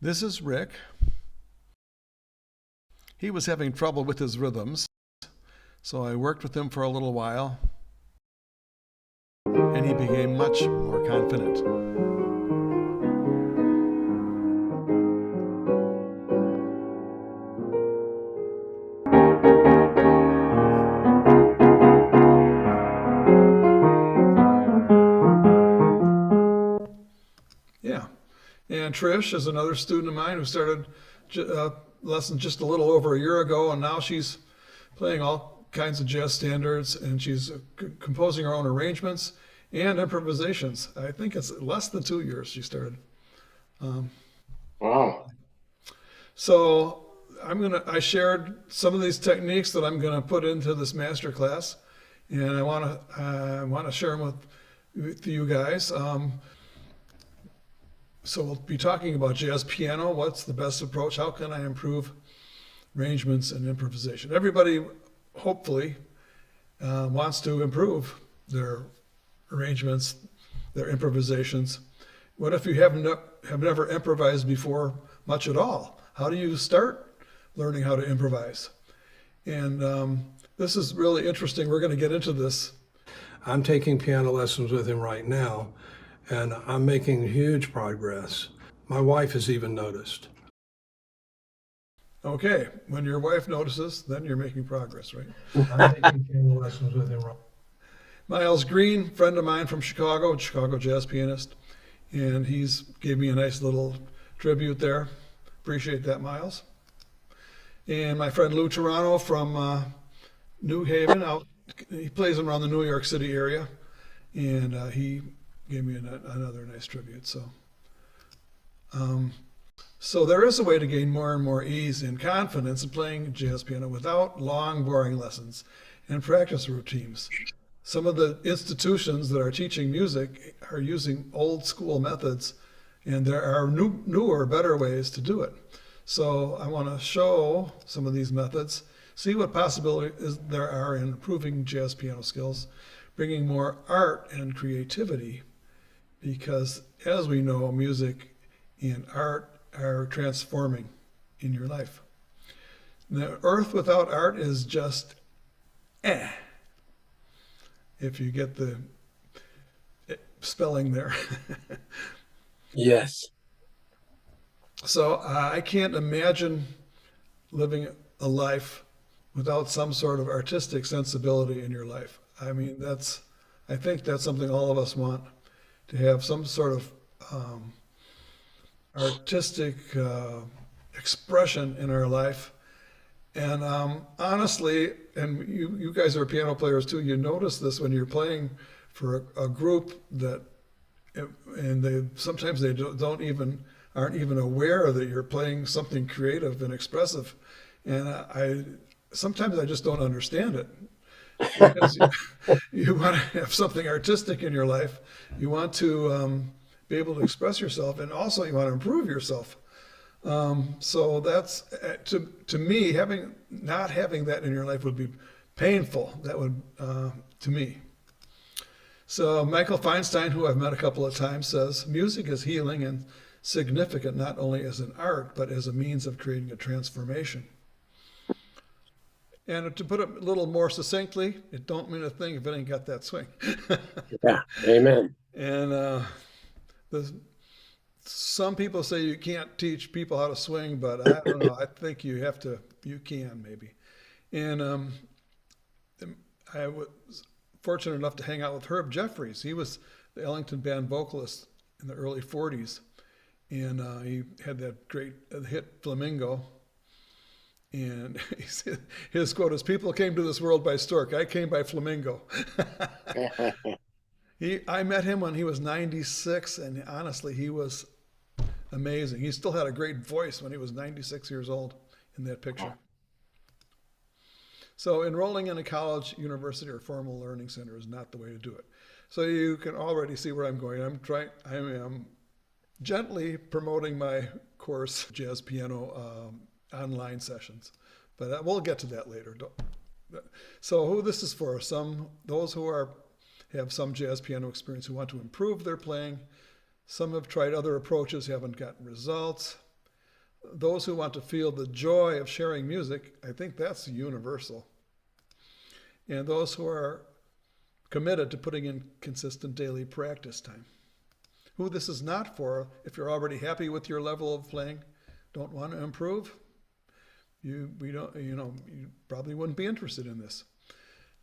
This is Rick. He was having trouble with his rhythms, so I worked with him for a little while, and he became much more confident. Yeah. And Trish is another student of mine who started lessons just a little over a year ago, and now she's playing all kinds of jazz standards, and she's composing her own arrangements and improvisations. I think it's less than 2 years she started. Wow. So I shared some of these techniques that I'm gonna put into this master class, and I wanna share them with you guys. So we'll be talking about jazz piano. What's the best approach? How can I improve arrangements and improvisation? Everybody, hopefully, wants to improve their arrangements, their improvisations. What if you have never improvised before much at all? How do you start learning how to improvise? And this is really interesting. We're going to get into this. I'm taking piano lessons with him right now, and I'm making huge progress. My wife has even noticed. Okay, when your wife notices, then you're making progress, right? I'm taking piano lessons with him right Miles Green, friend of mine from Chicago jazz pianist, and he's gave me a nice little tribute there. Appreciate that, Miles. And my friend Lou Toronto from New Haven, he plays around the New York City area, and he gave me another nice tribute. So there is a way to gain more and more ease and confidence in playing jazz piano without long, boring lessons and practice routines. Some of the institutions that are teaching music are using old school methods, and there are newer, better ways to do it. So I want to show some of these methods, see what possibilities there are in improving jazz piano skills, bringing more art and creativity, because as we know, music and art are transforming in your life. The earth without art is just if you get the spelling there. Yes. So I can't imagine living a life without some sort of artistic sensibility in your life. I mean, I think that's something all of us want, to have some sort of artistic expression in our life. And honestly, and you guys are piano players too, you notice this when you're playing for a group and sometimes they aren't even aware that you're playing something creative and expressive. And sometimes I just don't understand it. Because you want to have something artistic in your life. You want to be able to express yourself, and also you want to improve yourself. So that's to me, not having that in your life would be painful. That would to me. So Michael Feinstein, who I've met a couple of times, says music is healing and significant not only as an art but as a means of creating a transformation. And to put it a little more succinctly, it don't mean a thing if it ain't got that swing. Yeah. Amen. And some people say you can't teach people how to swing, but I don't know. I think you can maybe. And I was fortunate enough to hang out with Herb Jeffries. He was the Ellington Band vocalist in the early 40s. And he had that great hit Flamingo. And his quote is, "People came to this world by stork. I came by flamingo." I met him when he was 96, and honestly, he was amazing. He still had a great voice when he was 96 years old in that picture. So enrolling in a college, university, or formal learning center is not the way to do it. So you can already see where I'm going. I am gently promoting my course, jazz piano online sessions, but we'll get to that later. So who this is for? Those who have some jazz piano experience who want to improve their playing. Some have tried other approaches, haven't gotten results. those who want to feel the joy of sharing music, I think that's universal. And those who are committed to putting in consistent daily practice time. Who this is not for, if you're already happy with your level of playing, don't want to improve, you probably wouldn't be interested in this.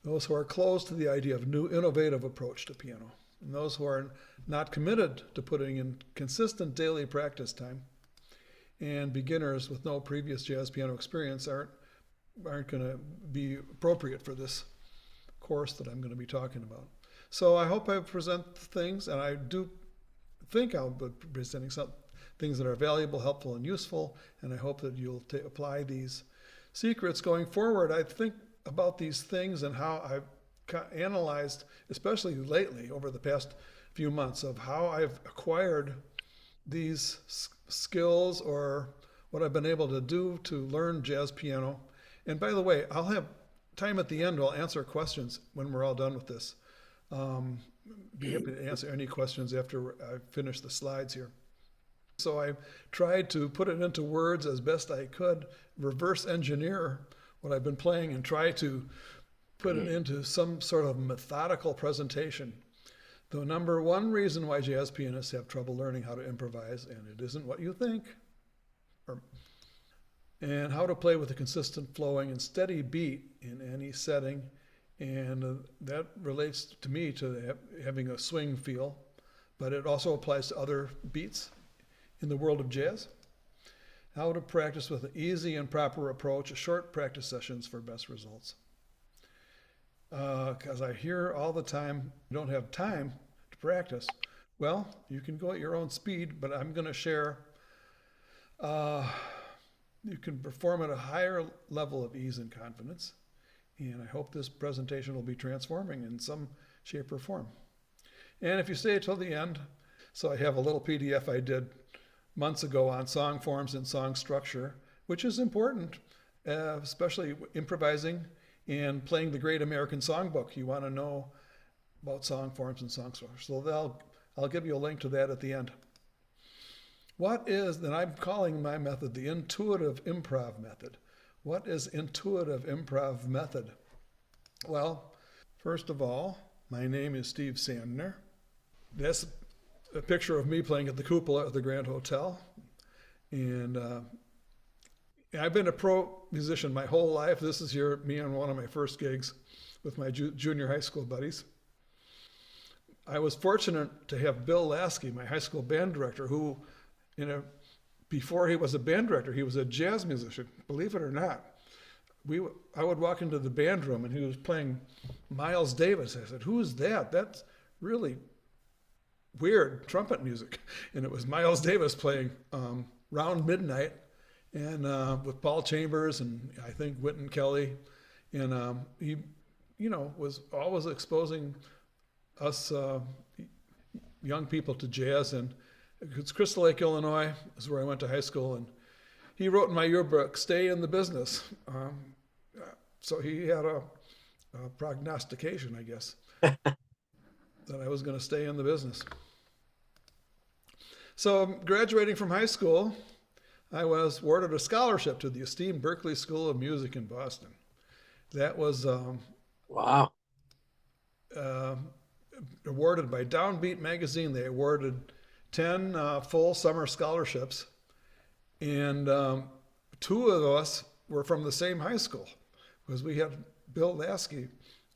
Those who are closed to the idea of new innovative approach to piano, and those who are not committed to putting in consistent daily practice time, and beginners with no previous jazz piano experience aren't going to be appropriate for this course that I'm going to be talking about. So I hope I present things, and I do think I'll be presenting some things that are valuable, helpful, and useful, and I hope that you'll apply these secrets going forward. I think about these things and how I've analyzed, especially lately over the past few months, of how I've acquired these skills or what I've been able to do to learn jazz piano. And by the way, I'll have time at the end. I'll answer questions when we're all done with this. Be happy to answer any questions after I finish the slides here. So I tried to put it into words as best I could, reverse engineer what I've been playing and try to put it into some sort of methodical presentation. The number one reason why jazz pianists have trouble learning how to improvise, and it isn't what you think, and how to play with a consistent flowing and steady beat in any setting. And that relates to me to having a swing feel, but it also applies to other beats in the world of jazz. How to practice with an easy and proper approach, short practice sessions for best results. Because I hear all the time, you don't have time to practice. Well, you can go at your own speed, but I'm going to share, you can perform at a higher level of ease and confidence. And I hope this presentation will be transforming in some shape or form. And if you stay till the end, so I have a little PDF I did months ago on song forms and song structure, which is important, especially improvising and playing the Great American Songbook. You want to know about song forms and song structure. So I'll give you a link to that at the end. What is, and I'm calling my method the intuitive improv method. What is intuitive improv method? Well, first of all, my name is Steve Sandner. That's a picture of me playing at the cupola at the Grand Hotel. And I've been a pro musician my whole life. This is me on one of my first gigs with my junior high school buddies. I was fortunate to have Bill Lasky, my high school band director, who, before he was a band director, he was a jazz musician, believe it or not. I would walk into the band room and he was playing Miles Davis. I said, "Who is that? That's really weird trumpet music." And it was Miles Davis playing Round Midnight, and with Paul Chambers and I think Wynton Kelly. And he, was always exposing us young people to jazz. And it's Crystal Lake, Illinois, is where I went to high school, and he wrote in my yearbook, "Stay in the business." So he had a prognostication, I guess, that I was going to stay in the business. So graduating from high school, I was awarded a scholarship to the esteemed Berklee School of Music in Boston. That was Wow. Awarded by Downbeat magazine. They awarded 10 full summer scholarships, and 2 of us were from the same high school, because we had Bill Lasky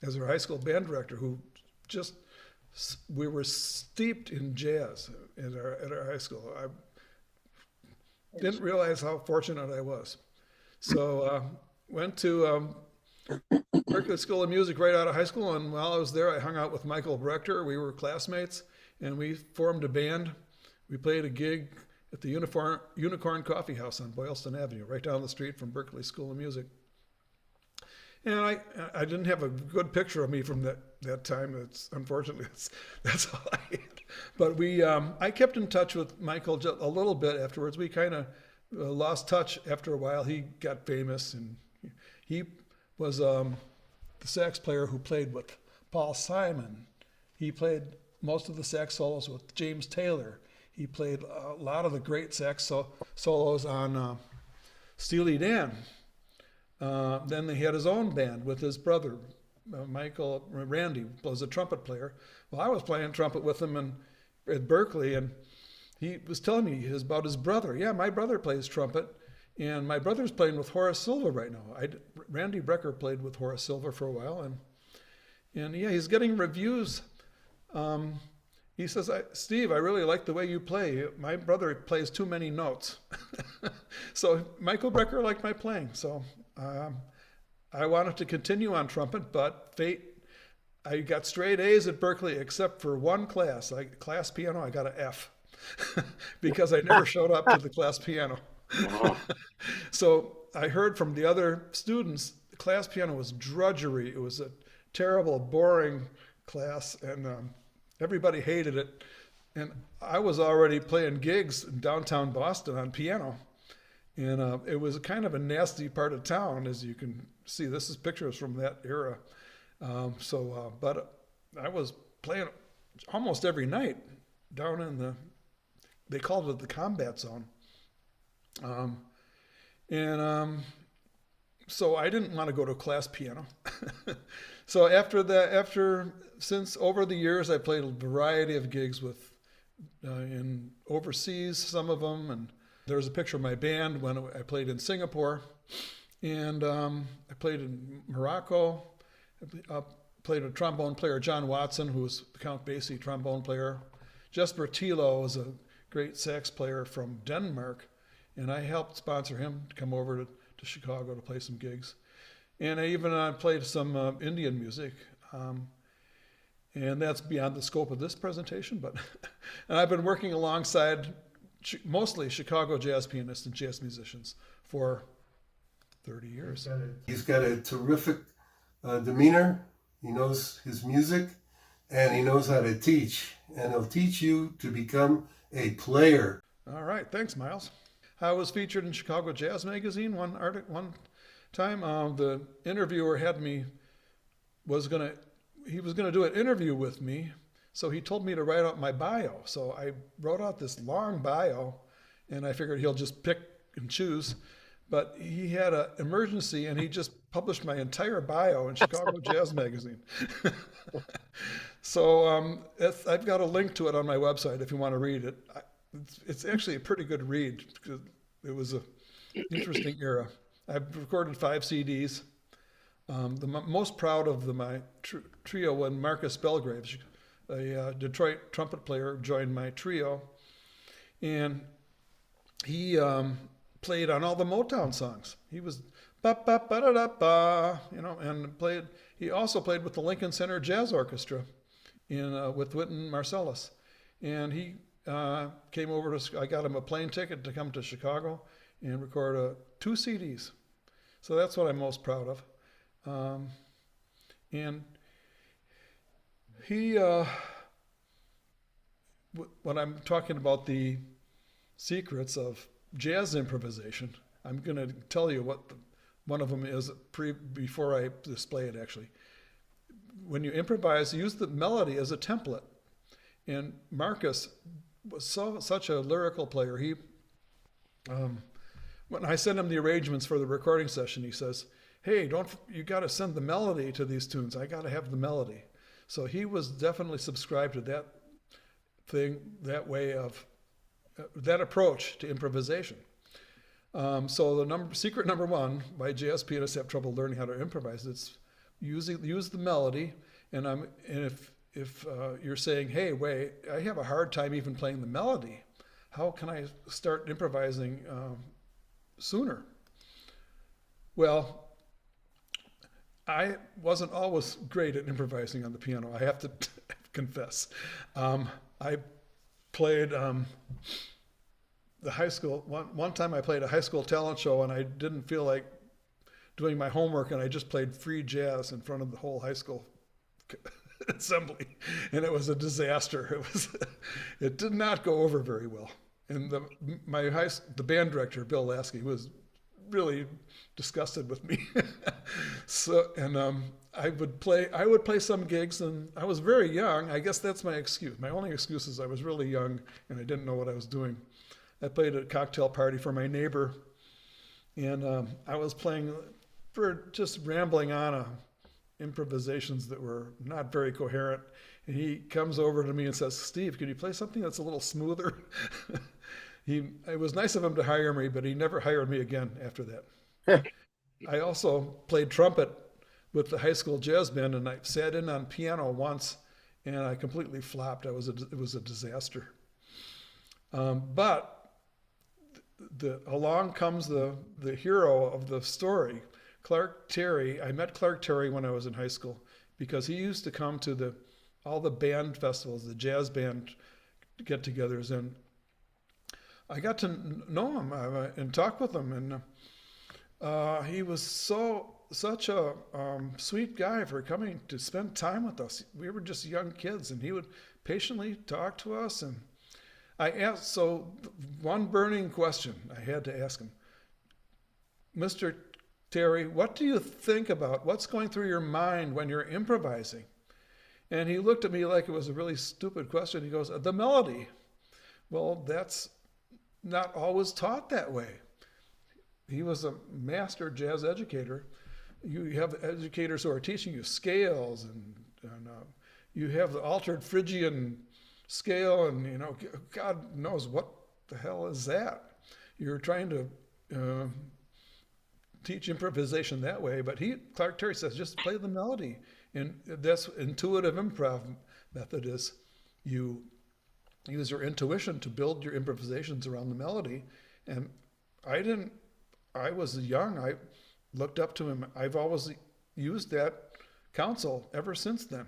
as our high school band director, who we were steeped in jazz at our high school. I didn't realize how fortunate I was. So went to Berklee School of Music right out of high school, and while I was there, I hung out with Michael Brechter. We were classmates, and we formed a band. We played a gig at the Unicorn Coffee House on Boylston Avenue, right down the street from Berklee School of Music. And I didn't have a good picture of me from that time. Unfortunately, that's all I had. But I kept in touch with Michael just a little bit afterwards. We kind of lost touch after a while. He got famous, and he was the sax player who played with Paul Simon. He played most of the sax solos with James Taylor. He played a lot of the great sax solos on Steely Dan. Then he had his own band with his brother, Michael Randy, was a trumpet player. Well, I was playing trumpet with him at Berkeley, and he was telling me about his brother. Yeah, my brother plays trumpet, and my brother's playing with Horace Silver right now. Randy Brecker played with Horace Silver for a while, and yeah, he's getting reviews. He says, Steve, I really like the way you play. My brother plays too many notes. So Michael Brecker liked my playing. So I wanted to continue on trumpet, but fate, I got straight A's at Berkeley except for one class. Class piano, I got an F because I never showed up to the class piano. So I heard from the other students, the class piano was drudgery. It was a terrible, boring class, and everybody hated it. And I was already playing gigs in downtown Boston on piano. And it was kind of a nasty part of town, as you can see. This is pictures from that era. But I was playing almost every night down in they called it the combat zone. So I didn't want to go to class piano. So since over the years, I played a variety of gigs in overseas, some of them, and there's a picture of my band when I played in Singapore, and I played in Morocco. I played with trombone player John Watson, who was the Count Basie trombone player. Jesper Thilo was a great sax player from Denmark, and I helped sponsor him to come over to Chicago to play some gigs. And I played some Indian music, and that's beyond the scope of this presentation. But and I've been working alongside mostly Chicago jazz pianists and jazz musicians for 30 years. He's got a terrific demeanor. He knows his music, and he knows how to teach. And he'll teach you to become a player. All right, thanks, Miles. I was featured in Chicago Jazz Magazine one time. The interviewer was gonna do an interview with me, so he told me to write out my bio. So I wrote out this long bio, and I figured he'll just pick and choose. But he had an emergency, and he just published my entire bio in Chicago Jazz Magazine. So I've got a link to it on my website if you want to read it. It's actually a pretty good read because it was an interesting era. I've recorded 5 CDs. Most proud of my trio when Marcus Belgrave, a Detroit trumpet player, joined my trio, and he played on all the Motown songs. He was ba ba ba da da ba, and played. He also played with the Lincoln Center Jazz Orchestra, with Wynton Marsalis, and he came over to. I got him a plane ticket to come to Chicago and record 2 CDs. So that's what I'm most proud of. And he, when I'm talking about the secrets of jazz improvisation, I'm going to tell you what one of them is before I display it, actually. When you improvise, use the melody as a template. And Marcus was such a lyrical player. He, when I sent him the arrangements for the recording session, he says, "Hey, you got to send the melody to these tunes. I got to have the melody." So he was definitely subscribed to that thing, that way of that approach to improvisation. So secret number 1, why jazz pianists have trouble learning how to improvise, it's use the melody. And if you're saying, "Hey, wait, I have a hard time even playing the melody. How can I start improvising sooner?" Well, I wasn't always great at improvising on the piano, I have to confess. I played the high school, one time I played a high school talent show, and I didn't feel like doing my homework, and I just played free jazz in front of the whole high school assembly, and it was a disaster. It did not go over very well. And the band director, Bill Lasky, was really disgusted with me. So, and I would play some gigs, and I was very young. I guess that's my excuse. My only excuse is I was really young and I didn't know what I was doing. I played at a cocktail party for my neighbor, and I was playing for just rambling on improvisations that were not very coherent. And he comes over to me and says, "Steve, can you play something that's a little smoother?" It was nice of him to hire me, but he never hired me again after that. I also played trumpet with the high school jazz band, and I sat in on piano once, and I completely flopped. It was a disaster. But along comes the hero of the story, Clark Terry. I met Clark Terry when I was in high school because he used to come to all the band festivals, the jazz band get-togethers, and I got to know him and talk with him, and he was such a sweet guy for coming to spend time with us. We were just young kids, and he would patiently talk to us. And I asked, so one burning question I had to ask him, "Mr. Terry, what do you think about what's going through your mind when you're improvising?" And he looked at me like it was a really stupid question. He goes, "The melody." Well, that's not always taught that way. He was a master jazz educator. You have educators who are teaching you scales, and you have the altered Phrygian scale, and God knows what the hell is that. You're trying to teach improvisation that way, but Clark Terry says just play the melody, and that's intuitive improv method. Is you use your intuition to build your improvisations around the melody. And I was young. I looked up to him. I've always used that counsel ever since then.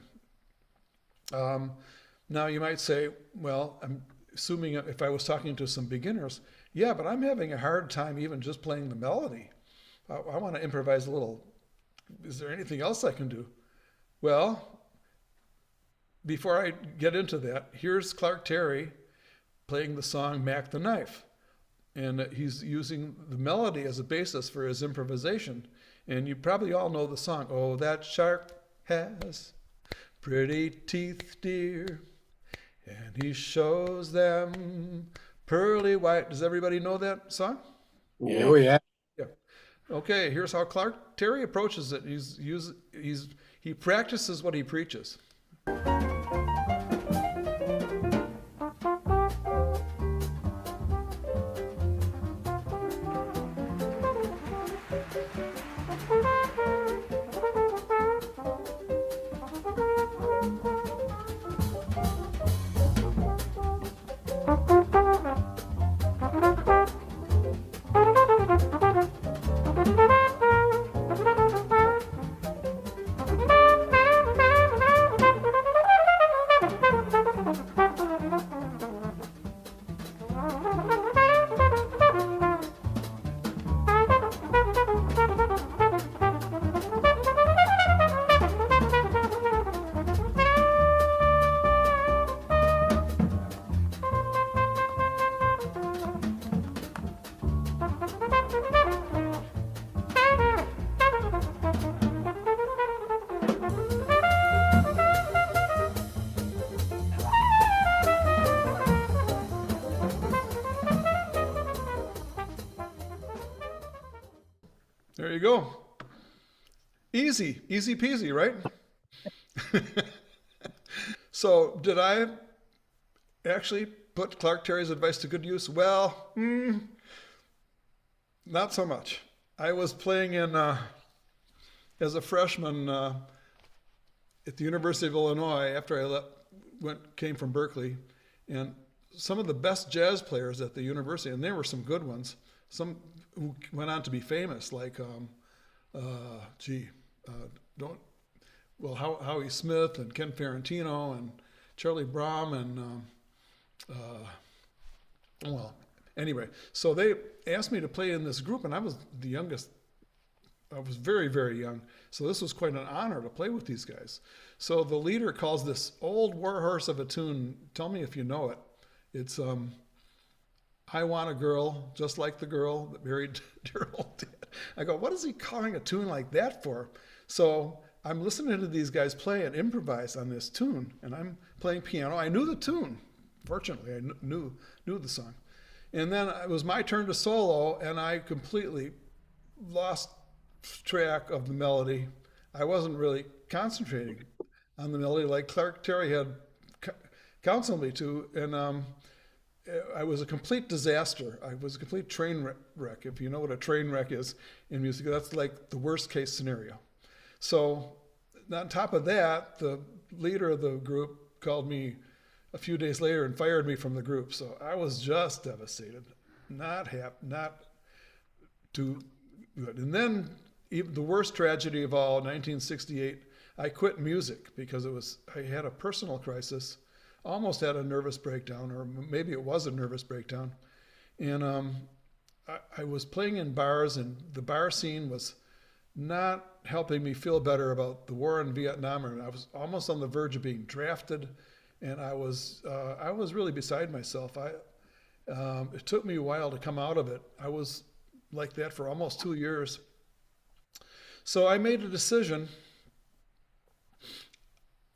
Now you might say, well, I'm assuming if I was talking to some beginners, yeah, but I'm having a hard time even just playing the melody. I want to improvise a little. Is there anything else I can do? Well, before I get into that, here's Clark Terry playing the song Mac the Knife. And he's using the melody as a basis for his improvisation. And you probably all know the song, "Oh, that shark has pretty teeth, dear, and he shows them pearly white." Does everybody know that song? Oh, yeah. Yeah. Okay, here's how Clark Terry approaches it. He practices what he preaches. There you go. Easy peasy, right? So did I actually put Clark Terry's advice to good use? Well, not so much. I was playing as a freshman at the University of Illinois after I came from Berkeley, and some of the best jazz players at the university, and there were some good ones, some who went on to be famous, like Howie Smith and Ken Ferrantino and Charlie Brown and anyway, so they asked me to play in this group, and I was the youngest. I was very, very young, so this was quite an honor to play with these guys. So the leader calls this old warhorse of a tune. Tell me if you know it. It's "I Want a Girl Just Like the Girl That Married Dear Old Dad." I go, what is he calling a tune like that for? So I'm listening to these guys play and improvise on this tune, and I'm playing piano. I knew the tune. Fortunately, I knew the song. And then it was my turn to solo, and I completely lost track of the melody. I wasn't really concentrating on the melody like Clark Terry had counseled me to, and I was a complete disaster. I was a complete train wreck. If you know what a train wreck is in music, that's like the worst case scenario. So on top of that, the leader of the group called me a few days later and fired me from the group. So I was just devastated, not too good. And then even the worst tragedy of all, 1968, I quit music because I had a personal crisis, almost had a nervous breakdown, or maybe it was a nervous breakdown. And I was playing in bars, and the bar scene was not helping me feel better about the war in Vietnam, and I was almost on the verge of being drafted, and I was really beside myself. It took me a while to come out of it. I was like that for almost 2 years. So I made a decision.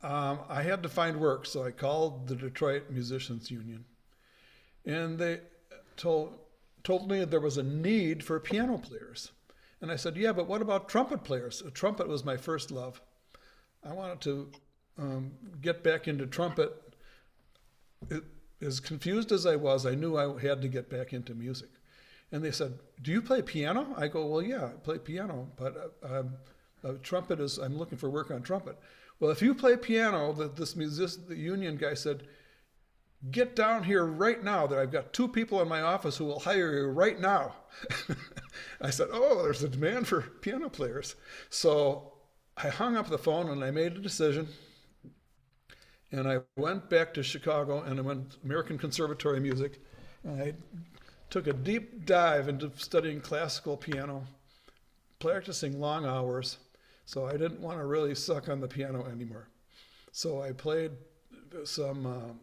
I had to find work, so I called the Detroit Musicians Union, and they told me there was a need for piano players. And I said, yeah, but what about trumpet players? A trumpet was my first love. I wanted to get back into trumpet. As confused as I was, I knew I had to get back into music. And they said, do you play piano? I go, well, yeah, I play piano, but trumpet I'm looking for work on trumpet. Well, if you play piano, the union guy said, get down here right now. That I've got 2 people in my office who will hire you right now. I said, oh, there's a demand for piano players. So I hung up the phone and I made a decision. And I went back to Chicago and I went to American Conservatory of Music. And I took a deep dive into studying classical piano, practicing long hours. So I didn't want to really suck on the piano anymore. So I played some,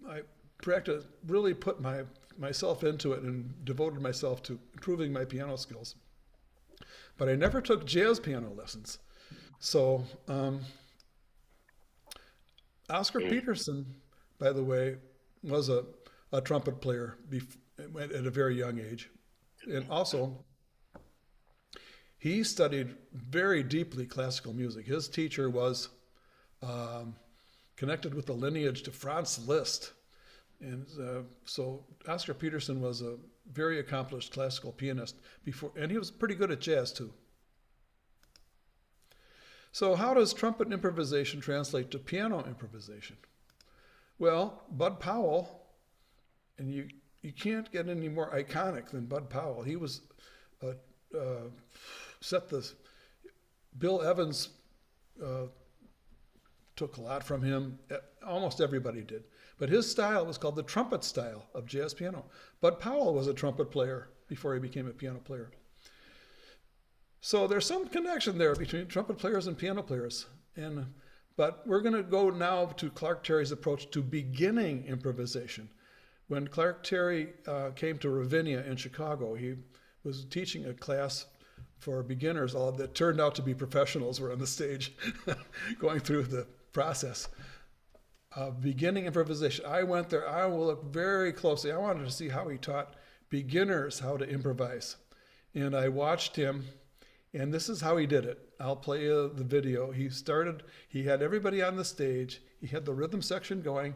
I practiced, really put myself into it and devoted myself to improving my piano skills. But I never took jazz piano lessons. So Oscar Peterson, by the way, was a trumpet player at a very young age. And also, he studied very deeply classical music. His teacher was connected with the lineage to Franz Liszt. And so Oscar Peterson was a very accomplished classical pianist and he was pretty good at jazz too. So how does trumpet improvisation translate to piano improvisation? Well, Bud Powell, and you can't get any more iconic than Bud Powell. He was Bill Evans took a lot from him. Almost everybody did. But his style was called the trumpet style of jazz piano. Bud Powell was a trumpet player before he became a piano player. So there's some connection there between trumpet players and piano players. But we're going to go now to Clark Terry's approach to beginning improvisation. When Clark Terry came to Ravinia in Chicago, he was teaching a class for beginners, all that turned out to be professionals were on the stage going through the process. Beginning improvisation. I went there, I will look very closely. I wanted to see how he taught beginners how to improvise. And I watched him, and this is how he did it. I'll play you the video. He had everybody on the stage. He had the rhythm section going.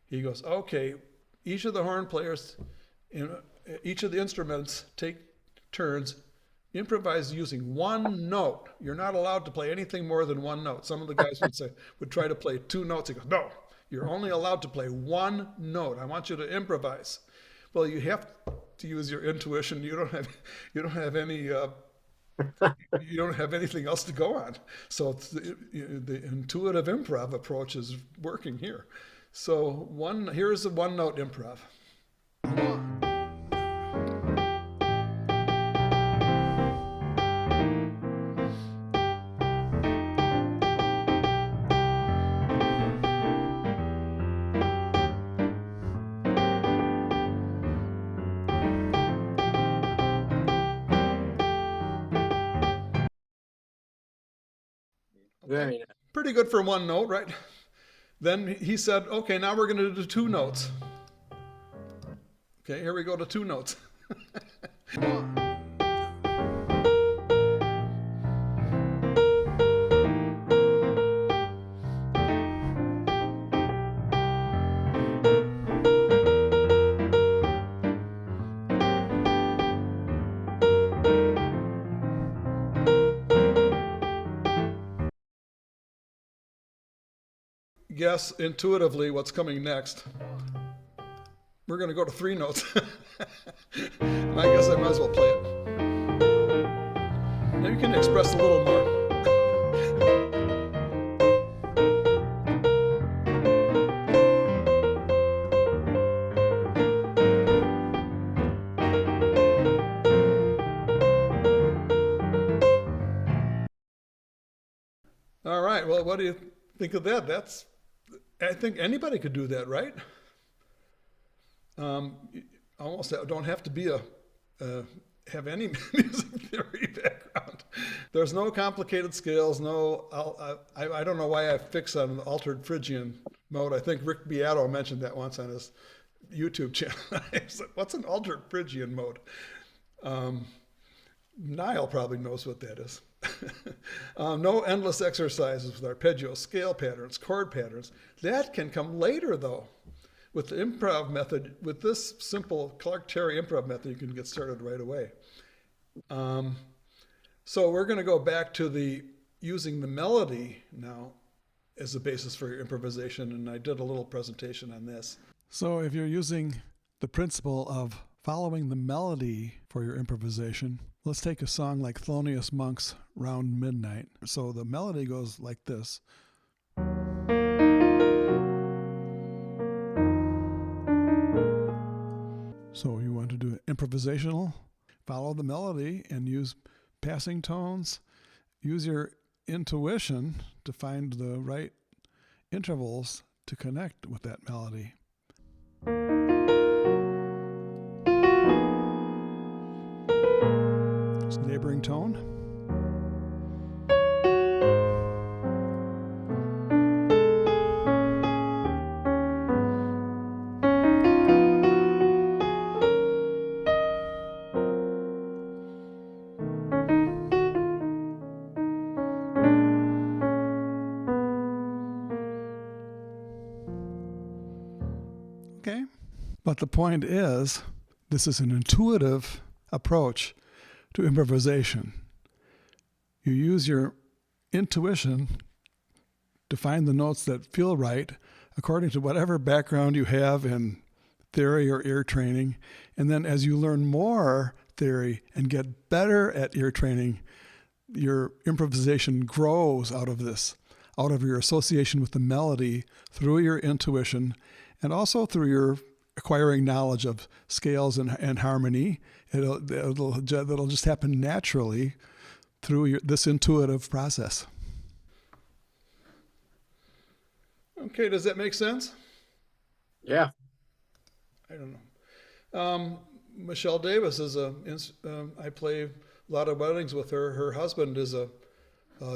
He goes, okay, each of the horn players, each of the instruments take turns, improvise using one note. You're not allowed to play anything more than one note. Some of the guys would try to play 2 notes. He goes, no, you're only allowed to play 1 note. I want you to improvise. Well, you have to use your intuition. You don't have anything else to go on. So the intuitive improv approach is working here. So here's a 1 note improv. 1. Very nice. Pretty good for one note, right? Then he said, okay, now we're going to do two notes. Okay, here we go to two notes. Guess intuitively what's coming next. We're going to go to three notes. I guess I might as well play it. Now you can express a little more. All right, well, what do you think of that? I think anybody could do that, right? Almost don't have to be have any music theory background. There's no complicated scales. I don't know why I fix on the altered Phrygian mode. I think Rick Beato mentioned that once on his YouTube channel. I was like, what's an altered Phrygian mode? Niall probably knows what that is. No endless exercises with arpeggios, scale patterns, chord patterns. That can come later, though. With the improv method, with this simple Clark Terry improv method, you can get started right away. So we're going to go back to using the melody now as the basis for your improvisation, and I did a little presentation on this. So if you're using the principle of following the melody for your improvisation, let's take a song like Thelonious Monk's Round Midnight. So the melody goes like this. So you want to do improvisational, follow the melody and use passing tones, use your intuition to find the right intervals to connect with that melody. It's neighboring tone. Okay. But the point is, this is an intuitive approach to improvisation. You use your intuition to find the notes that feel right according to whatever background you have in theory or ear training. And then as you learn more theory and get better at ear training, your improvisation grows out of this, out of your association with the melody through your intuition and also through your acquiring knowledge of scales and harmony. That'll just happen naturally through this intuitive process. Okay, does that make sense? Yeah. I don't know. Michelle Davis is I play a lot of weddings with her. Her husband is a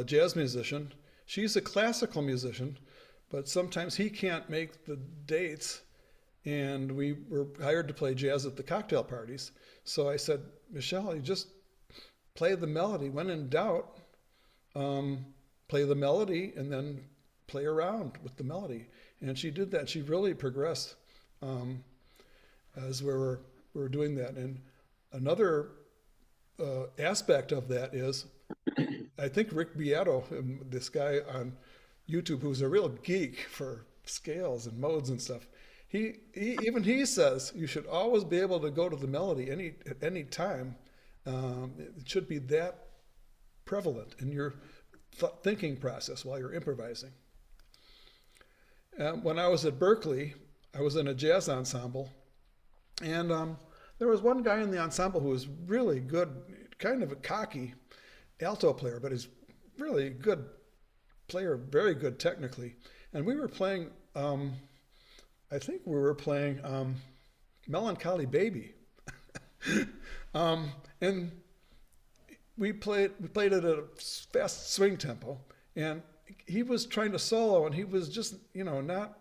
jazz musician. She's a classical musician, but sometimes he can't make the dates, and we were hired to play jazz at the cocktail parties. So I said, Michelle, you just play the melody. When in doubt, play the melody and then play around with the melody. And she did that. She really progressed as we were doing that. And another aspect of that is, I think Rick Beato, this guy on YouTube who's a real geek for scales and modes and stuff, he says you should always be able to go to the melody at any time. It should be that prevalent in your thinking process while you're improvising. When I was at Berkeley, I was in a jazz ensemble, and there was one guy in the ensemble who was really good, kind of a cocky alto player, but he's really good player, very good technically. And we were playing, I think we were playing Melancholy Baby. And we played it at a fast swing tempo, and he was trying to solo, and he was just, not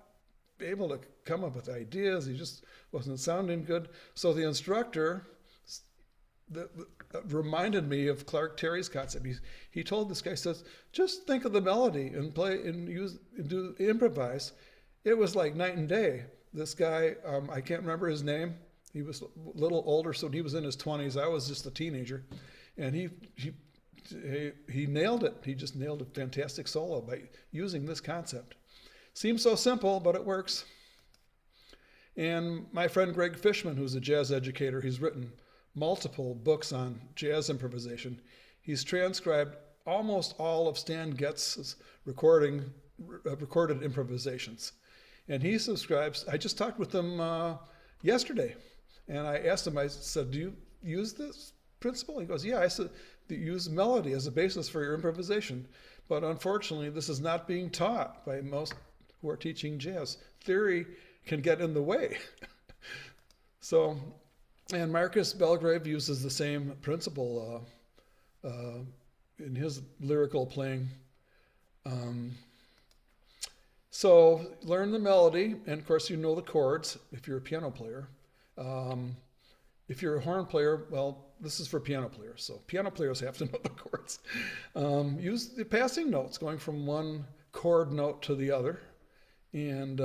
able to come up with ideas. He just wasn't sounding good. So the instructor reminded me of Clark Terry's concept. He told this guy, says, just think of the melody and play and improvise. It was like night and day. This guy, I can't remember his name. He was a little older, so he was in his 20s. I was just a teenager, and he nailed it. He just nailed a fantastic solo by using this concept. Seems so simple, but it works. And my friend Greg Fishman, who's a jazz educator, he's written multiple books on jazz improvisation. He's transcribed almost all of Stan Getz's recorded improvisations. And he subscribes. I just talked with him yesterday, and I asked him, I said, do you use this principle? He goes, yeah. I said, use melody as a basis for your improvisation. But unfortunately, this is not being taught by most who are teaching jazz. Theory can get in the way. So, and Marcus Belgrave uses the same principle in his lyrical playing. So learn the melody, and of course you know the chords if you're a piano player. If you're a horn player, well, this is for piano players, so piano players have to know the chords. Use the passing notes, going from one chord note to the other, and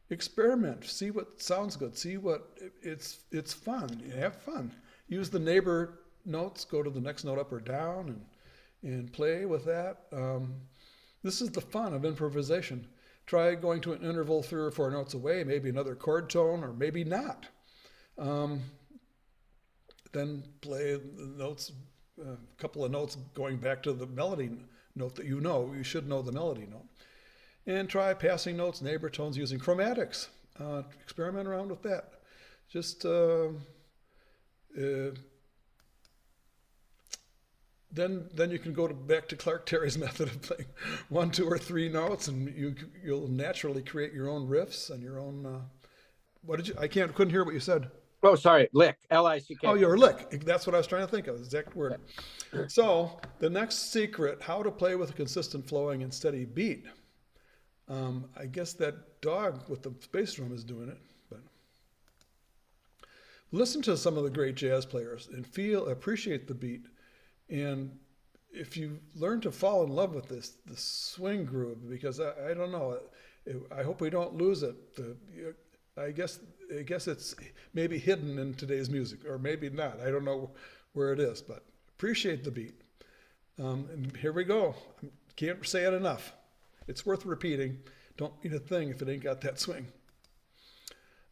experiment. See what sounds good. See what it's fun. Have fun. Use the neighbor notes. Go to the next note up or down, and play with that. This is the fun of improvisation. Try going to an interval 3 or 4 notes away, maybe another chord tone, or maybe not. Then play the notes, a couple of notes going back to the melody note that you know. You should know the melody note. And try passing notes, neighbor tones, using chromatics. Experiment around with that. Just then you can go back to Clark Terry's method of playing 1, 2, or 3 notes, and you'll naturally create your own riffs and your own. What did you? Couldn't hear what you said. Oh, sorry, lick, L-I-C-K. Oh, you're a lick. That's what I was trying to think of, the exact word. So the next secret, how to play with a consistent flowing and steady beat. I guess that dog with the bass drum is doing it, but listen to some of the great jazz players and appreciate the beat. And if you learn to fall in love with the swing groove, because I don't know, I hope we don't lose it. I guess it's maybe hidden in today's music, or maybe not. I don't know where it is, but appreciate the beat. And here we go. Can't say it enough. It's worth repeating. Don't need a thing if it ain't got that swing.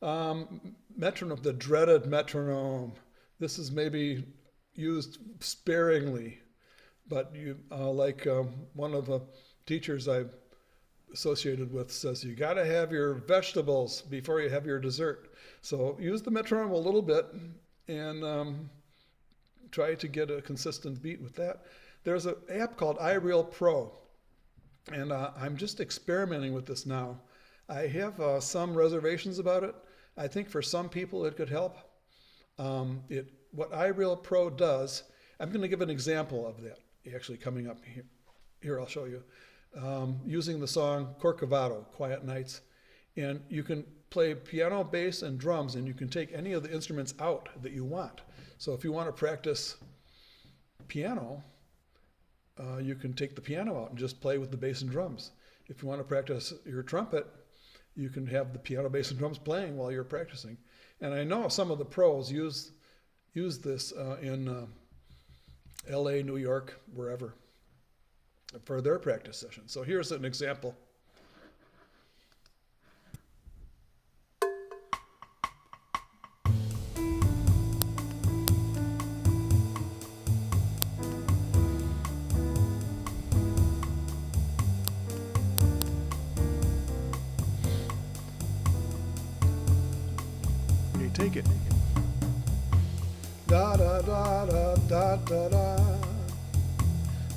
Metronome, the dreaded metronome. This is maybe used sparingly, but one of the teachers I've associated with says, you got to have your vegetables before you have your dessert. So use the metronome a little bit and try to get a consistent beat with that. There's an app called iReal Pro, and I'm just experimenting with this now. I have some reservations about it. I think for some people it could help. What iReal Pro does, I'm going to give an example of that actually coming up here. Here, I'll show you. Using the song Corcovado, Quiet Nights. And you can play piano, bass, and drums, and you can take any of the instruments out that you want. So if you want to practice piano, you can take the piano out and just play with the bass and drums. If you want to practice your trumpet, you can have the piano, bass, and drums playing while you're practicing. And I know some of the pros use this in LA, New York, wherever, for their practice sessions. So here's an example. Okay, take it. Da da da da da da da.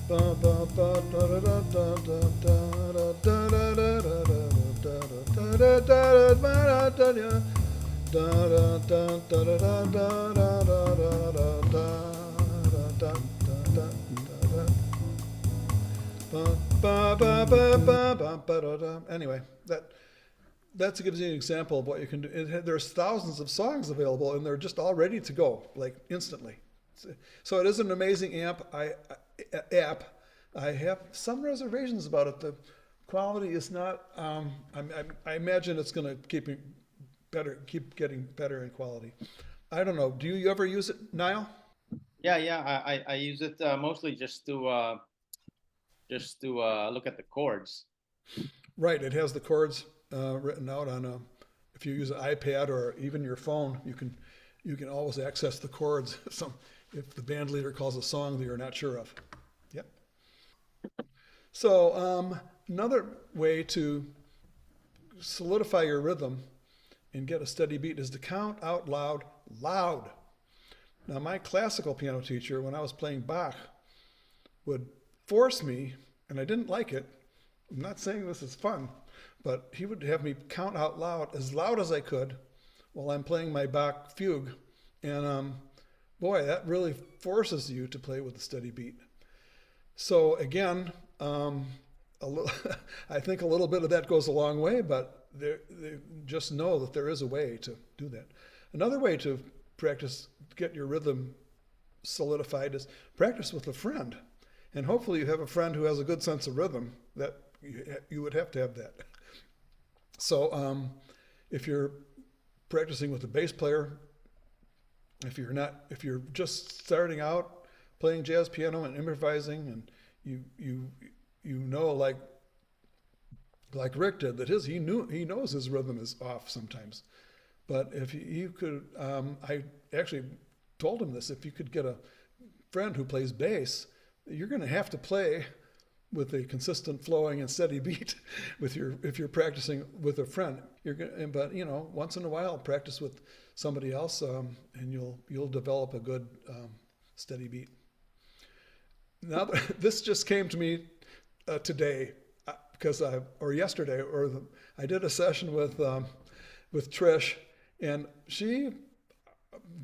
Ba ba ba da da da da da da da da da da da da da da da da da ba ba ba ba ba ba da da. Anyway, that gives you an example of what you can do. There's thousands of songs available, and they're just all ready to go, like instantly. So it is an amazing app. I have some reservations about it. The quality is not. I imagine it's going to keep getting better in quality. I don't know. Do you ever use it, Niall? Yeah. I use it mostly just to look at the chords. Right. It has the chords written out on a. If you use an iPad or even your phone, you can always access the chords. If the band leader calls a song that you're not sure of. Yep. So another way to solidify your rhythm and get a steady beat is to count out loud. Now my classical piano teacher, when I was playing Bach, would force me, and I didn't like it. I'm not saying this is fun, but he would have me count out loud as I could while I'm playing my Bach fugue. And boy, that really forces you to play with a steady beat. So again, I think a little bit of that goes a long way, but they just know that there is a way to do that. Another way to practice, get your rhythm solidified, is practice with a friend. And hopefully you have a friend who has a good sense of rhythm. That you would have to have that. So if you're practicing with a bass player, if you're just starting out playing jazz piano and improvising, and you know, like Rick did, that he knows his rhythm is off sometimes. But if you could, I actually told him this, if you could get a friend who plays bass, you're going to have to play with a consistent flowing and steady beat if you're practicing with a friend. But once in a while practice with somebody else, and you'll develop a good steady beat. Now this just came to me today yesterday, I did a session with Trish, and she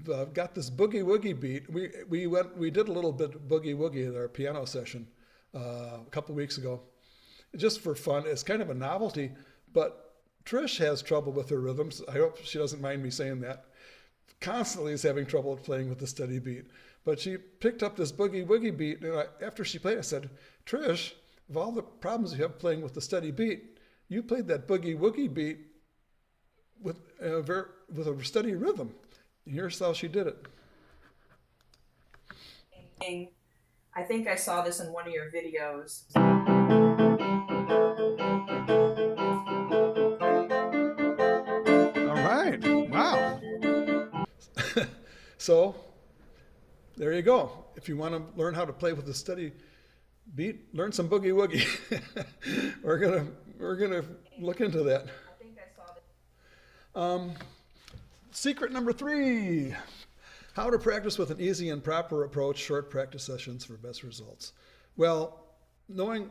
got this boogie woogie beat. We did a little bit of boogie woogie at our piano session a couple weeks ago, just for fun. It's kind of a novelty, but Trish has trouble with her rhythms. I hope she doesn't mind me saying that. Constantly is having trouble playing with the steady beat. But she picked up this boogie woogie beat, and after she played, I said, Trish, of all the problems you have playing with the steady beat, you played that boogie woogie beat with a steady rhythm. And here's how she did it. I think I saw this in one of your videos. All right. Wow. So there you go. If you want to learn how to play with a steady beat, learn some boogie woogie. We're gonna look into that. I think I saw this. Secret number 3. How to practice with an easy and proper approach, short practice sessions for best results. Well, knowing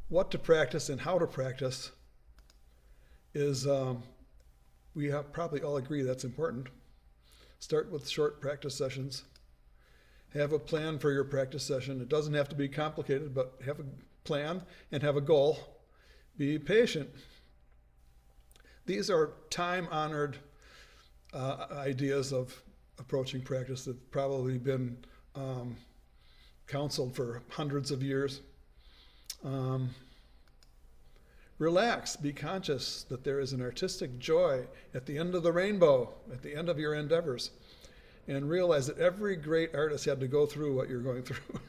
what to practice and how to practice is, we have probably all agree that's important. Start with short practice sessions. Have a plan for your practice session. It doesn't have to be complicated, but have a plan and have a goal. Be patient. These are time-honored ideas of approaching practice that probably been counseled for hundreds of years. Relax, be conscious that there is an artistic joy at the end of the rainbow, at the end of your endeavors, and realize that every great artist had to go through what you're going through.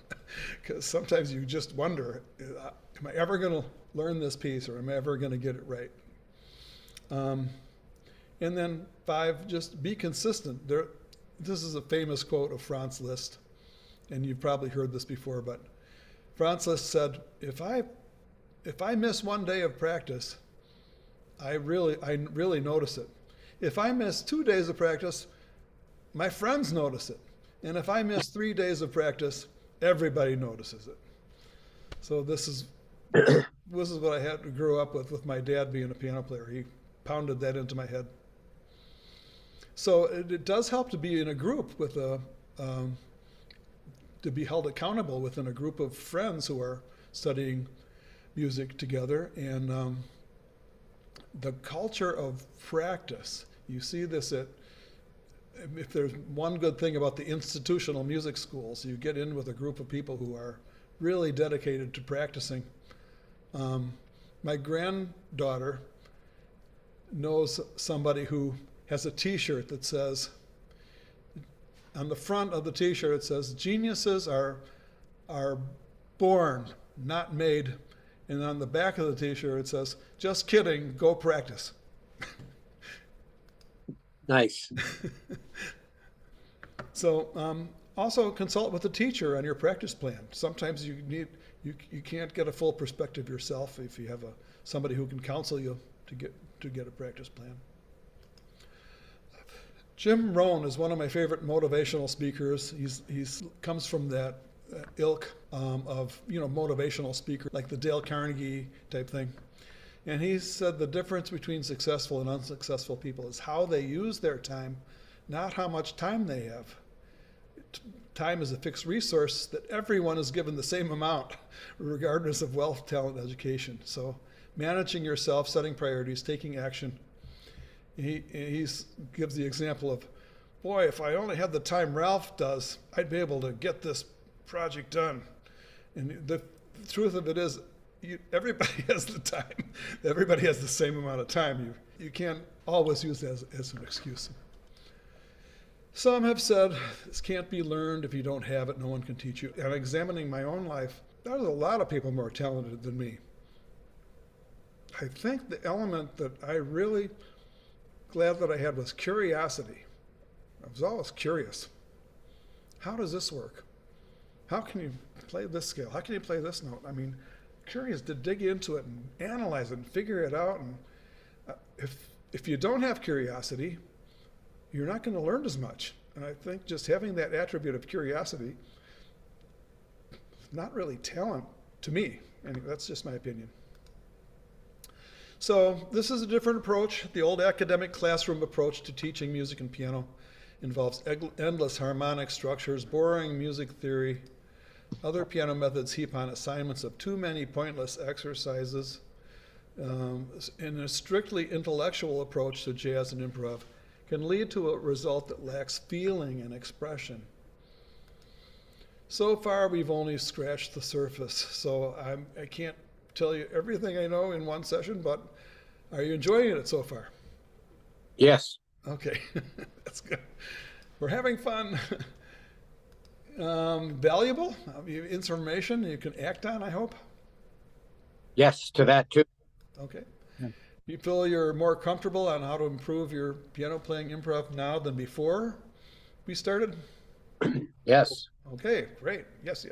Because sometimes you just wonder, am I ever going to learn this piece, or am I ever going to get it right? And then 5, just be consistent. This is a famous quote of Franz Liszt, and you've probably heard this before, but Franz Liszt said, if I miss one day of practice, I really notice it. If I miss 2 days of practice, my friends notice it. And if I miss 3 days of practice, everybody notices it. So this is what I had to grow up with my dad being a piano player. He pounded that into my head. So it does help to be in a group with to be held accountable within a group of friends who are studying music together, and the culture of practice. You see this at, if there's one good thing about the institutional music schools, you get in with a group of people who are really dedicated to practicing. My granddaughter knows somebody who has a t-shirt that says, on the front of the t-shirt it says, "Geniuses are born, not made." And on the back of the t-shirt it says, "Just kidding, go practice." Nice. So also consult with the teacher on your practice plan. Sometimes you can't get a full perspective yourself if you have somebody who can counsel you to get a practice plan. Jim Rohn is one of my favorite motivational speakers. He's comes from that ilk of motivational speaker, like the Dale Carnegie type thing. And he said the difference between successful and unsuccessful people is how they use their time, not how much time they have. Time is a fixed resource that everyone is given the same amount, regardless of wealth, talent, education. So managing yourself, setting priorities, taking action. He gives the example of, boy, if I only had the time Ralph does, I'd be able to get this project done. And the truth of it is, everybody has the time. Everybody has the same amount of time. You can't always use it as an excuse. Some have said this can't be learned. If you don't have it, no one can teach you. And examining my own life, there's a lot of people more talented than me. I think the element that I really glad that I had was curiosity. I was always curious. How does this work? How can you play this scale? How can you play this note? I mean, curious to dig into it and analyze it and figure it out. And if you don't have curiosity, you're not going to learn as much. And I think just having that attribute of curiosity is not really talent to me. Anyway, that's just my opinion. So this is a different approach. The old academic classroom approach to teaching music and piano involves endless harmonic structures, boring music theory. Other piano methods heap on assignments of too many pointless exercises. And a strictly intellectual approach to jazz and improv can lead to a result that lacks feeling and expression. So far, we've only scratched the surface, so I can't tell you everything I know in one session, but are you enjoying it so far? Yes. Okay, that's good. We're having fun. Valuable information you can act on, I hope. Yes, to that too. Okay. You feel you're more comfortable on how to improve your piano playing improv now than before we started? Yes. Okay, great. Yes.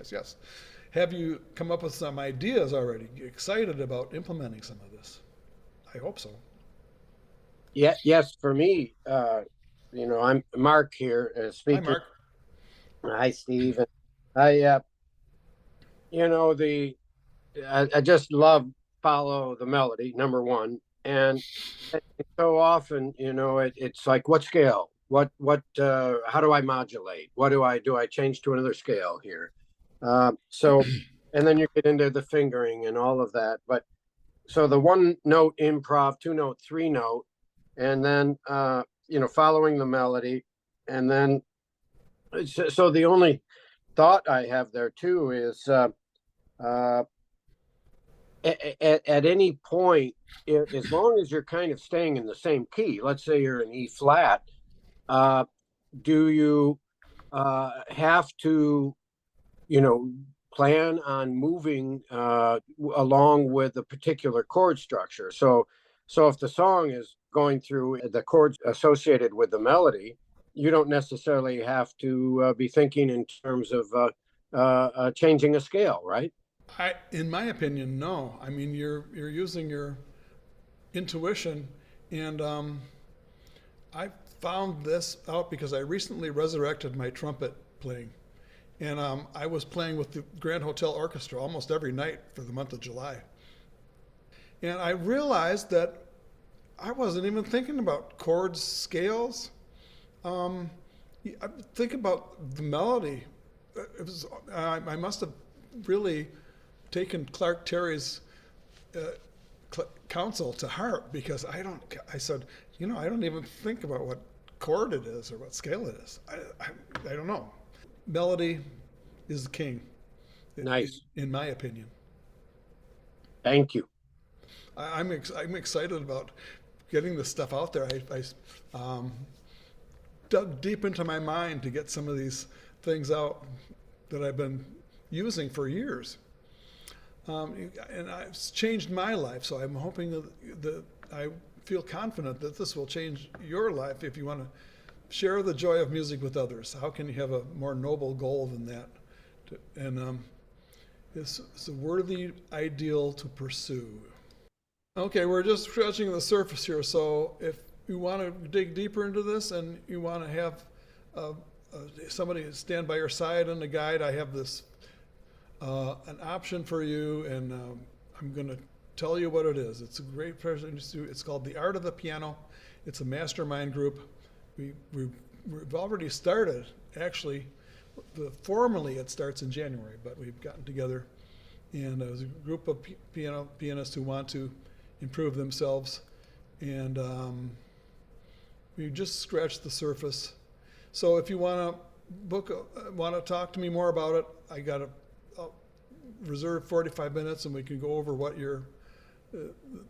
Have you come up with some ideas already? You excited about implementing some of this? I hope so. Yeah. Yes. For me, I'm Mark here speaking. Hi, Mark. Hi, Steve. And I just love Follow the Melody, number one. And so often, it's like, what scale? How do I modulate? What do? I change to another scale here? And then you get into the fingering and all of that. But so the one note improv, 2-note, 3-note, and then, following the melody. And then, so the only thought I have there too is, at any point, as long as you're kind of staying in the same key, let's say you're in E flat, do you have to, plan on moving along with a particular chord structure? So if the song is going through the chords associated with the melody, you don't necessarily have to be thinking in terms of changing a scale, right? In my opinion, no. I mean, you're using your intuition, and I found this out because I recently resurrected my trumpet playing, and I was playing with the Grand Hotel Orchestra almost every night for the month of July, and I realized that I wasn't even thinking about chords, scales. I think about the melody. I must have really taken Clark Terry's counsel to harp because I said, I don't even think about what chord it is or what scale it is. I don't know. Melody is the king. Nice. In my opinion. Thank you. I'm excited about getting this stuff out there. I dug deep into my mind to get some of these things out that I've been using for years. And it's changed my life, so I'm hoping that I feel confident that this will change your life if you want to share the joy of music with others. How can you have a more noble goal than that? It's a worthy ideal to pursue. Okay, we're just scratching the surface here, so if you want to dig deeper into this and you want to have somebody stand by your side and a guide, I have this an option for you, and I'm going to tell you what it is. It's a great present. It's called The Art of the Piano. It's a mastermind group. We've already started, actually. Formally, it starts in January, but we've gotten together, and there's a group of pianists who want to improve themselves, and we just scratched the surface. So if you want to talk to me more about it, I got I'll reserve 45 minutes, and we can go over what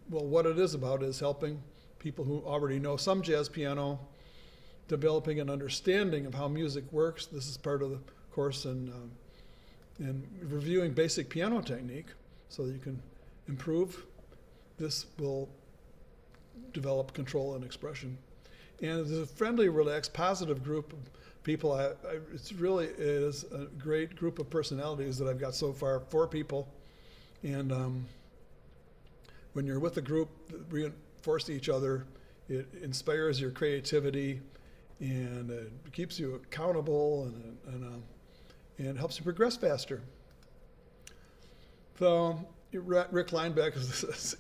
what it is about is helping people who already know some jazz piano, developing an understanding of how music works. This is part of the course, and reviewing basic piano technique so that you can improve. This will develop control and expression. And it's a friendly, relaxed, positive group of people. It really is a great group of personalities that I've got so far, 4 people. And when you're with a group that reinforce each other, it inspires your creativity, and it keeps you accountable, and helps you progress faster. So Rick Lineback is,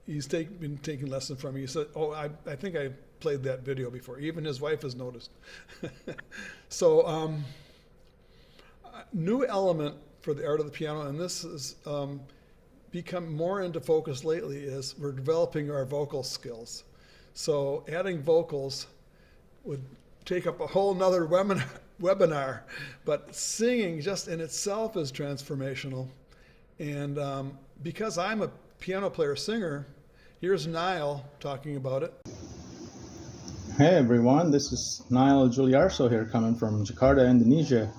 he's been taking lessons from me. He said, I think I played that video before. Even his wife has noticed. So new element for the art of the piano, and this has become more into focus lately, is we're developing our vocal skills. So adding vocals would take up a whole nother webinar, but singing just in itself is transformational. And because I'm a piano player singer, here's Niall talking about it. Hey everyone, this is Niall Juliarso here, coming from Jakarta, Indonesia.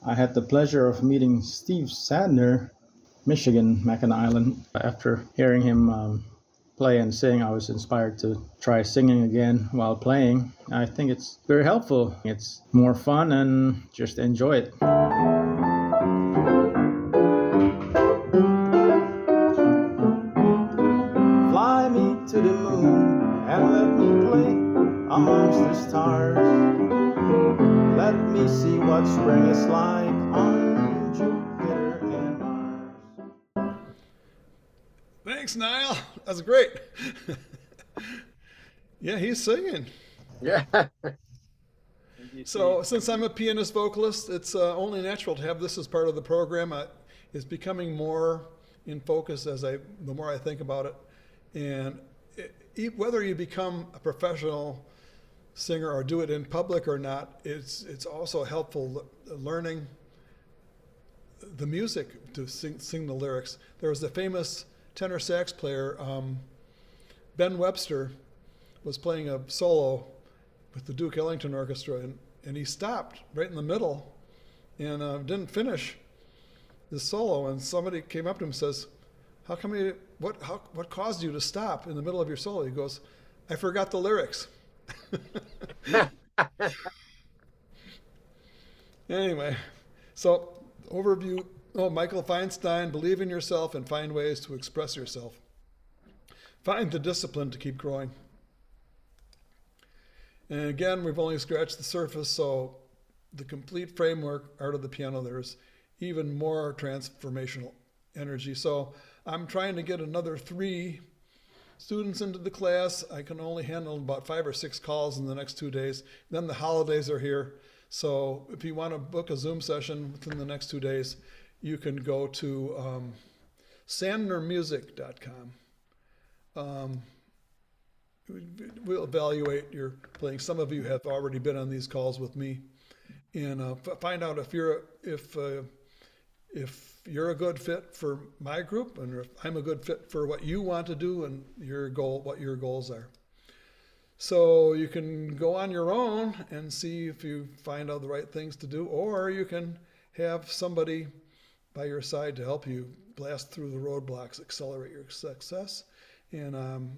I had the pleasure of meeting Steve Sadner, Michigan, Mackinac Island. After hearing him play and sing, I was inspired to try singing again while playing. I think it's very helpful. It's more fun, and just enjoy it. Fly me to the moon and let me play amongst the stars. Let me see what spring is like on Jupiter and Mars. Thanks, Niall. That's great. Yeah, he's singing. Yeah. So since I'm a pianist vocalist, it's only natural to have this as part of the program. It's becoming more in focus the more I think about it. And whether you become a professional singer or do it in public or not, it's also helpful learning the music to sing the lyrics. There was the famous tenor sax player, Ben Webster, was playing a solo with the Duke Ellington Orchestra, and he stopped right in the middle and didn't finish the solo. And somebody came up to him and says, "How come what caused you to stop in the middle of your solo?" He goes, "I forgot the lyrics." Anyway, so overview. Michael Feinstein: believe in yourself and find ways to express yourself. Find the discipline to keep growing. And again, we've only scratched the surface, so the complete framework, Art of the Piano, there's even more transformational energy. So I'm trying to get another 3 students into the class. I can only handle about 5 or 6 calls in the next 2 days. Then the holidays are here. So if you want to book a Zoom session within the next 2 days, you can go to sandnermusic.com. We'll evaluate your playing. Some of you have already been on these calls with me, and find out if you're a good fit for my group, and if I'm a good fit for what you want to do and what your goals are. So you can go on your own and see if you find out the right things to do, or you can have somebody by your side to help you blast through the roadblocks, accelerate your success. And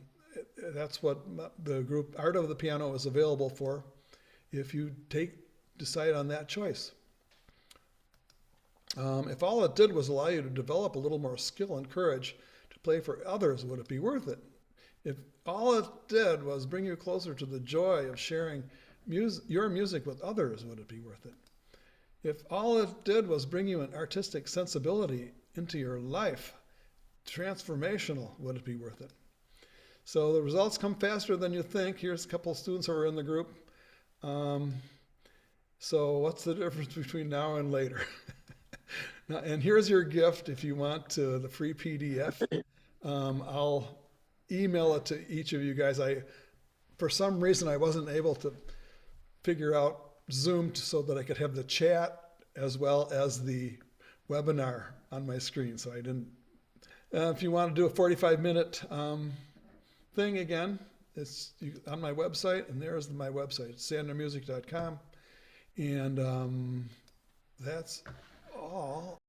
that's what the group Art of the Piano is available for if you decide on that choice. If all it did was allow you to develop a little more skill and courage to play for others, would it be worth it? If all it did was bring you closer to the joy of sharing your music with others, would it be worth it? If all it did was bring you an artistic sensibility into your life, transformational, would it be worth it? So the results come faster than you think. Here's a couple of students who are in the group. So what's the difference between now and later? Now, and here's your gift if you want the free PDF. I'll email it to each of you guys. For some reason, I wasn't able to figure out Zoom so that I could have the chat as well as the webinar on my screen. So I didn't. If you want to do a 45-minute thing again, it's on my website, and there's my website. It's sandnermusic.com. And that's all